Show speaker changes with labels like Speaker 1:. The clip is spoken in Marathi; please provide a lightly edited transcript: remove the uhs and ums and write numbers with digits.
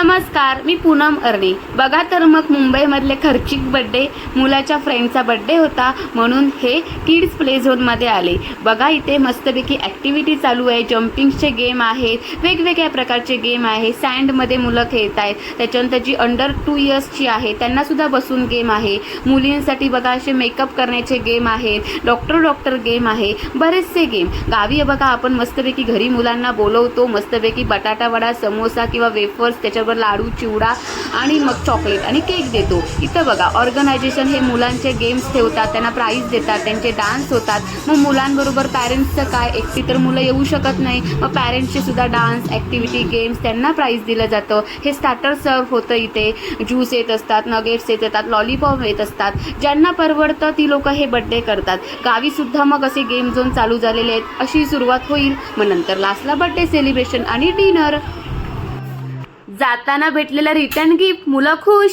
Speaker 1: नमस्कार, मी पूनम अर्णी. बघा तर मग मुंबईमधले खर्चिक बड्डे, मुलाच्या फ्रेंडचा बड्डे होता म्हणून हे किड्स प्ले झोनमध्ये आले. बघा इथे मस्तपैकी ॲक्टिव्हिटी चालू आहे, जम्पिंगचे गेम आहेत, वेगवेगळ्या प्रकारचे गेम आहे, सँडमध्ये मुलं खेळत आहेत. त्याच्यानंतर जी अंडर 2 इयर्सची आहे त्यांनासुद्धा बसून गेम आहे. मुलींसाठी बघा असे मेकअप करण्याचे गेम आहेत, डॉक्टर गेम आहे, बरेचसे गेम. गावी बघा आपण मस्तपैकी घरी मुलांना बोलवतो, मस्तपैकी बटाटा वडा, समोसा किंवा वेफर्स, त्याच्यावर लाडू, चिवडा आणि मग चॉकलेट आणि केक देतो. इथं बघा ऑर्गनायझेशन हे मुलांचे गेम्स ठेवतात, त्यांना प्राईज देतात, त्यांचे डान्स होतात. मग मुलांबरोबर पॅरेंट्सचं काय, एकटी तर मुलं येऊ शकत नाही, मग पॅरेंट्सचे सुद्धा डान्स, ॲक्टिव्हिटी, गेम्स त्यांना प्राईज दिलं जातं. हे स्टार्टर सर्व होतं. इथे ज्यूस येत असतात, नगेट्स येत येतात, लॉलीपॉप येत असतात. ज्यांना परवडतं ती लोक हे बड्डे करतात. गावीसुद्धा मग असे गेम झोन चालू झालेले आहेत. अशी सुरुवात होईल, मग नंतर लास्टला बड्डे सेलिब्रेशन आणि डिनर. जाताना भेटलेलं रिटर्न गिफ्ट, मुलं खुश.